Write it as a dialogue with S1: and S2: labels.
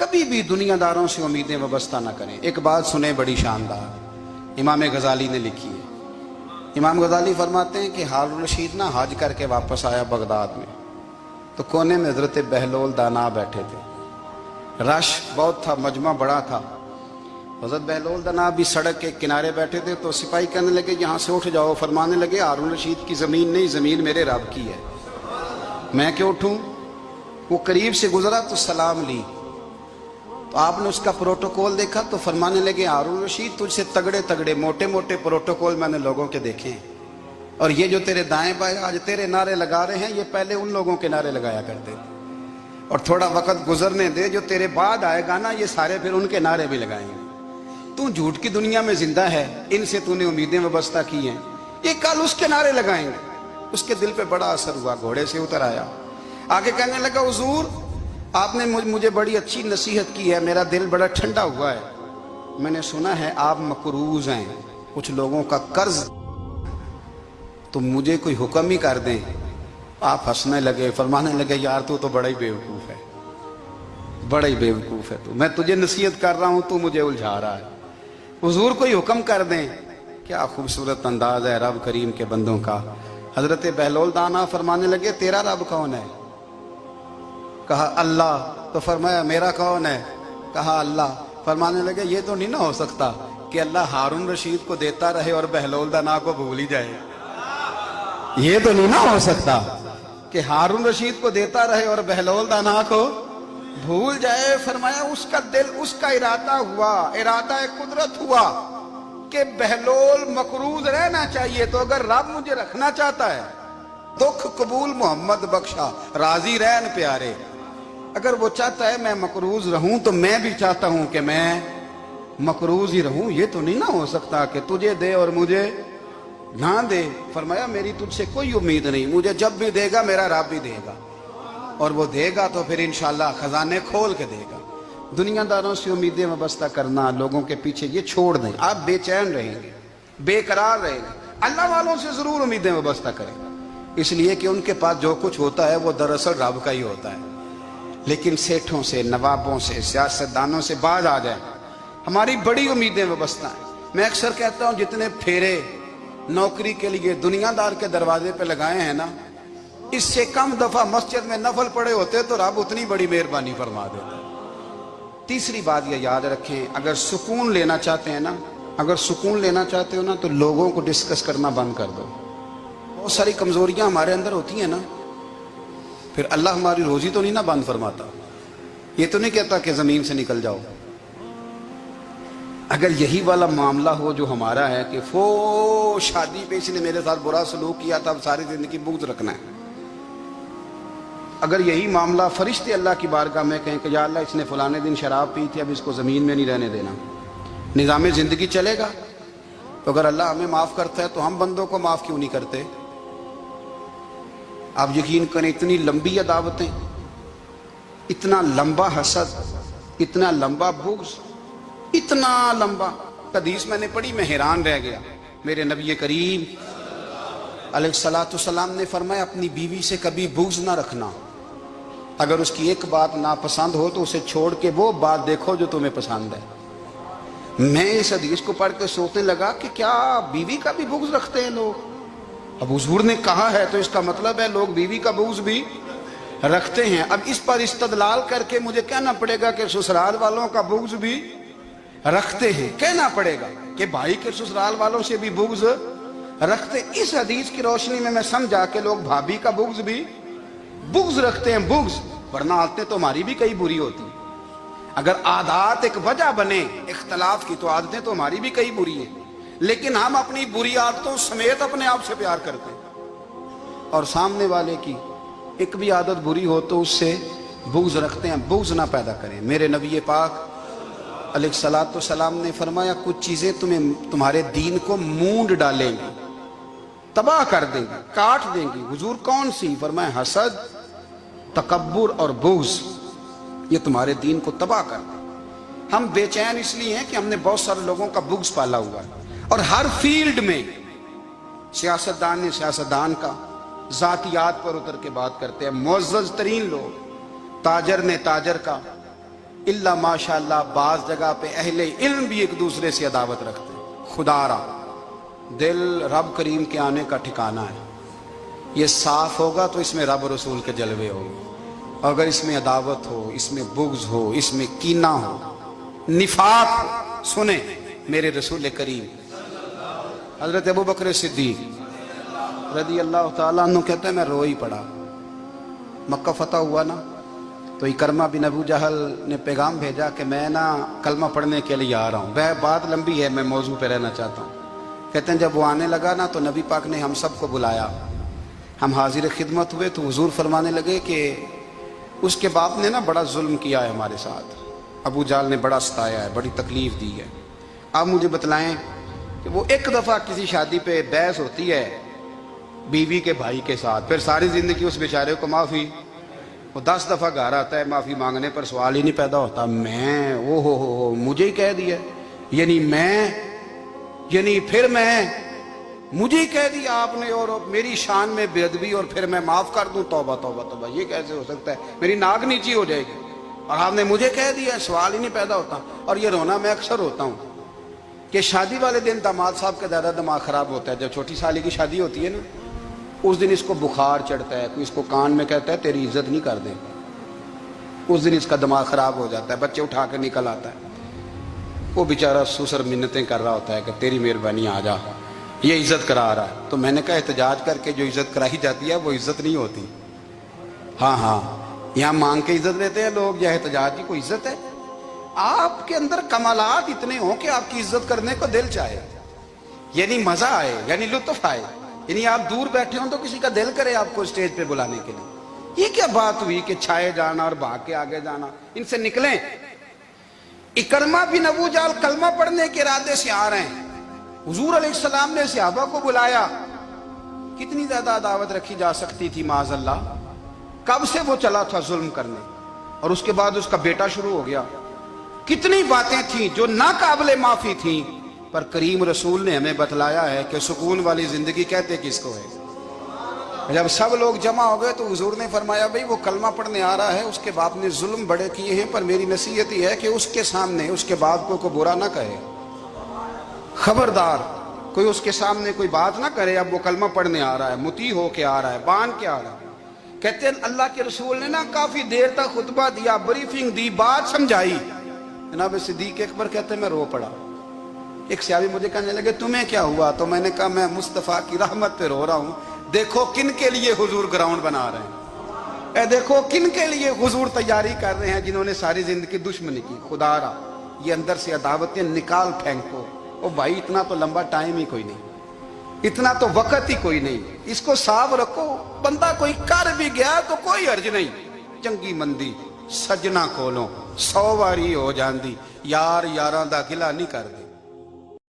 S1: कभी भी दुनियादारों से उम्मीदें वाबस्ता ना करें। एक बात सुने बड़ी शानदार, इमाम गजाली ने लिखी है। इमाम गजाली फरमाते हैं कि हारून रशीद ना हज करके वापस आया बगदाद में, तो कोने में हजरत बहलोल दाना बैठे थे। रश बहुत था, मजमा बड़ा था। हजरत बहलोल दाना भी सड़क के किनारे बैठे थे, तो सिपाही कहने लगे यहाँ से उठ जाओ। फरमाने लगे हारून रशीद की ज़मीन नहीं, ज़मीन मेरे रब की है, मैं क्यों उठूँ। वो करीब से गुजरा तो सलाम ली, तो आपने उसका प्रोटोकॉल देखा तो फरमाने लगे हारून रशीद तुझसे तगड़े तगड़े मोटे मोटे प्रोटोकॉल मैंने लोगों के देखे हैं, और ये जो तेरे दाएं बाएं आज तेरे नारे लगा रहे हैं ये पहले उन लोगों के नारे लगाया करते थे, और थोड़ा वक्त गुजरने दे, जो तेरे बाद आएगा ना ये सारे फिर उनके नारे भी लगाएंगे। तू झूठ की दुनिया में जिंदा है, इनसे तूने उम्मीदें वाबस्ता की हैं, ये कल उसके नारे लगाएंगे। उसके दिल पे बड़ा असर हुआ, घोड़े से उतर आया, आगे कहने लगा हुजूर आपने मुझे बड़ी अच्छी नसीहत की है, मेरा दिल बड़ा ठंडा हुआ है। मैंने सुना है आप मकरूज हैं, कुछ लोगों का कर्ज, तो मुझे कोई हुक्म ही कर दें। आप हंसने लगे, फरमाने लगे यार तू तो बड़ा ही बेवकूफ़ है, बड़ा ही बेवकूफ़ है तू, मैं तुझे नसीहत कर रहा हूँ तू मुझे उलझा रहा है। हुजूर कोई हुक्म कर दें। क्या खूबसूरत अंदाज है रब करीम के बंदों का। हजरत बहलोल दाना फरमाने लगे तेरा रब कौन है। कहा अल्लाह। तो फरमाया मेरा कौन है। कहा अल्लाह। फरमाने लगे ये तो नहीं ना हो सकता कि अल्लाह हारून रशीद को देता रहे और बहलोल दाना को भूल ही जाए। ये तो नहीं ना हो सकता कि हारून रशीद को देता रहे और बहलोल दाना को भूल जाए। फरमाया उसका दिल, उसका इरादा हुआ, इरादा कुदरत हुआ कि बहलोल मकरूज रहना चाहिए, तो अगर रब मुझे रखना चाहता है दुख कबूल मोहम्मद बख्शा राजी रहन प्यारे, अगर वो चाहता है मैं मकरूज रहूं तो मैं भी चाहता हूं कि मैं मकरूज ही रहूं। ये तो नहीं ना हो सकता कि तुझे दे और मुझे ना दे। फरमाया मेरी तुझसे कोई उम्मीद नहीं, मुझे जब भी देगा मेरा रब भी देगा, और वो देगा तो फिर इंशाल्लाह खजाने खोल के देगा। दुनियादारों से उम्मीदें वाबस्ता करना, लोगों के पीछे, ये छोड़ दें। आप बेचैन रहेंगे, बेकरार रहेंगे। अल्लाह वालों से जरूर उम्मीदें वाबस्ता करें, इसलिए कि उनके पास जो कुछ होता है वो दरअसल रब का ही होता है। लेकिन सेठों से, नवाबों से, सियासतदानों से बाज आ जाए, हमारी बड़ी उम्मीदें वाबस्ता हैं। मैं अक्सर कहता हूँ जितने फेरे नौकरी के लिए दुनियादार के दरवाजे पे लगाए हैं ना, इससे कम दफा मस्जिद में नफल पड़े होते तो रब उतनी बड़ी मेहरबानी फरमा देता। तीसरी बात ये याद रखें, अगर सुकून लेना चाहते हैं ना, अगर सुकून लेना चाहते हो ना तो लोगों को डिस्कस करना बंद कर दो। बहुत सारी कमजोरियां हमारे अंदर होती हैं ना, फिर अल्लाह हमारी रोजी तो नहीं ना बंद फरमाता। ये तो नहीं कहता कि जमीन से निकल जाओ। अगर यही वाला मामला हो जो हमारा है कि फो शादी पे इसने मेरे साथ बुरा सलूक किया था, अब सारी जिंदगी बुग़्ज़ रखना है। अगर यही मामला फरिश्ते अल्लाह की बारगाह में कहें कि या अल्लाह इसने फलाने दिन शराब पी थी, अब इसको ज़मीन में नहीं रहने देना, निज़ाम ज़िंदगी चलेगा। तो अगर अल्लाह हमें माफ़ करता है तो हम बंदों को माफ़ क्यों नहीं करते। आप यकीन करें इतनी लंबी अदावतें, इतना लंबा हसद, इतना लंबा बुग़्ज़, इतना लंबा। हदीस मैंने पढ़ी, मैं हैरान रह गया। मेरे नबी करीम अलैहिस्सलाम ने फरमाया अपनी बीवी से कभी बुग़्ज़ ना रखना। अगर उसकी एक बात नापसंद हो तो उसे छोड़ के वो बात देखो जो तुम्हें पसंद है। मैं इस हदीस को पढ़ के सोचने लगा कि क्या बीवी का भी बुग़्ज़ रखते हैं लोग। अब हुजूर ने कहा है तो इसका मतलब है लोग बीवी का बुग़्ज़ भी रखते हैं। अब इस पर इस्तदलाल करके मुझे कहना पड़ेगा कि ससुराल वालों का बुग़्ज़ भी रखते हैं। कहना पड़ेगा कि भाई के ससुराल वालों से भी बुग़्ज़ रखते। इस हदीस की रोशनी में मैं समझा कि लोग भाभी का बुग़्ज़ भी बुग़्ज़ रखते हैं। बुग़्ज़, वरना आदतें तो हमारी भी कई बुरी होती। अगर आदत एक वजह बने इख्तलाफ की तो आदतें तो हमारी भी कई बुरी हैं, लेकिन हम अपनी बुरी आदतों समेत अपने आप से प्यार करते हैं, और सामने वाले की एक भी आदत बुरी हो तो उससे बुग़्ज़ रखते हैं। बुग़्ज़ ना पैदा करें। मेरे नबी पाक अलैहिस्सलाम ने फरमाया कुछ चीजें तुम्हारे दीन को मूंड डालेंगी, तबाह कर देंगी, काट देंगी। हुजूर कौन सी। फरमाया हसद, तकब्बुर और बुग़्ज़, ये तुम्हारे दीन को तबाह कर दे। हम बेचैन इसलिए हैं कि हमने बहुत सारे लोगों का बुग़्ज़ पाला हुआ है, और हर फील्ड में सियासतदान ने सियासतदान का, जातियात पर उतर के बात करते हैं। मुअज़्ज़ज़ तरीन लोग, ताजर ने ताजर का, इल्ला माशाअल्लाह बाज जगह पे अहले इल्म भी एक दूसरे से अदावत रखते हैं। खुदारा दिल रब करीम के आने का ठिकाना है। ये साफ होगा तो इसमें रब रसूल के जलवे होंगे। अगर इसमें अदावत हो, इसमें बुग़्ज़ हो, इसमें कीना हो, निफाक हो, सुने मेरे रसूल करीम हजरत अबू बकर सिद्दीक रज़ी अल्लाह ताला अन्हु कहते हैं मैं रो ही पड़ा। मक्का फतह हुआ ना, तो इकरमा बिन अबू जहल ने पैगाम भेजा कि मैं ना कलमा पढ़ने के लिए आ रहा हूँ। वह बात लंबी है, मैं मौजू पे रहना चाहता हूँ। कहते हैं जब वो आने लगा ना तो नबी पाक ने हम सबको बुलाया, हम हाजिर खिदमत हुए तो हुजूर फरमाने लगे कि उसके बाप ने ना बड़ा जुल्म किया है हमारे साथ, अबू जाल ने बड़ा सताया है, बड़ी तकलीफ दी है। आप मुझे बतलाएं कि वो एक दफ़ा किसी शादी पे बहस होती है बीवी के भाई के साथ, फिर सारी ज़िंदगी उस बेचारे को माफ़ी, वो 10 दफ़ा घर आता है माफ़ी मांगने पर सवाल ही नहीं पैदा होता। मैं ओ हो मुझे ही कह दिया, यानी मैं यानी फिर मैं मुझे ही कह दिया आपने और मेरी शान में बेअदबी और फिर मैं माफ़ कर दूं। तौबा तौबा तौबा, ये कैसे हो सकता है? मेरी नाक नीची हो जाएगी और आपने मुझे कह दिया, सवाल ही नहीं पैदा होता। और ये रोना मैं अक्सर होता हूँ कि शादी वाले दिन दामाद साहब का ज़्यादा दिमाग ख़राब होता है। जब छोटी साली की शादी होती है ना, उस दिन इसको बुखार चढ़ता है, कोई इसको कान में कहता है तेरी इज्जत नहीं कर दे, उस दिन इसका दिमाग ख़राब हो जाता है, बच्चे उठा कर निकल आता है। वो बेचारा सुसर मिन्नतें कर रहा होता है कि तेरी मेहरबानी आ जा, ये इज्जत करा रहा है। तो मैंने कहा एहतजाज करके जो इज्जत कराई जाती है वो इज्जत नहीं होती। हाँ हाँ, यहाँ मांग के इज्जत लेते हैं लोग, या एहतजाज की कोई इज्जत है? आपके अंदर कमालात इतने हों कि आपकी इज्जत करने को दिल चाहे, यानी मजा आए, यानी लुत्फ आए, यानी आप दूर बैठे हो तो किसी का दिल करे आपको स्टेज पे बुलाने के लिए। ये क्या बात हुई कि छाए जाना और भाग के आगे जाना? इनसे निकलें। इकरमा बिन अबू जाल कलमा पढ़ने के इरादे से आ रहे हैं, हुजूर अलैहिस्सलाम ने सहाबा को बुलाया। कितनी ज्यादा दावत रखी जा सकती थी माज़अल्लाह। कब से वो चला था जुल्म करने, और उसके बाद उसका बेटा शुरू हो गया। कितनी बातें थी जो ना काबिले माफी थी, पर करीम रसूल ने हमें बतलाया है कि सुकून वाली जिंदगी कहते किसको है। जब सब लोग जमा हो गए तो हुजूर ने फरमाया भाई वो कलमा पढ़ने आ रहा है, उसके बाप ने जुल्म बड़े किए हैं, पर मेरी नसीहत ही है कि उसके सामने उसके बाप को बुरा ना कहे, खबरदार कोई उसके सामने कोई बात ना करे। अब वो कलमा पढ़ने आ रहा है, मुती हो के आ रहा है, बांध के आ रहा है। कहते हैं अल्लाह के रसूल ने ना काफी देर तक खुतबा दिया, ब्रीफिंग दी, बात समझाई। जनाब सिद्दीक अकबर कहते मैं रो पड़ा। एक सहाबी मुझे कहने लगे तुम्हें क्या हुआ? तो मैंने कहा मैं मुस्तफ़ा की रहमत पे रो रहा हूँ। देखो किन के लिए हुजूर ग्राउंड बना रहे हैं, देखो किन के लिए हुजूर तैयारी कर रहे हैं, जिन्होंने सारी जिंदगी दुश्मनी की। खुदारा ये अंदर से अदावतें निकाल फेंको। ओ भाई इतना तो लंबा टाइम ही कोई नहीं, इतना तो वक्त ही कोई नहीं, इसको साफ रखो। बंदा कोई कर भी गया तो कोई अर्ज नहीं। चंगी मंदी सजना कोलों 100 वारी हो जाती, यार यारां दा गिला नहीं करदे।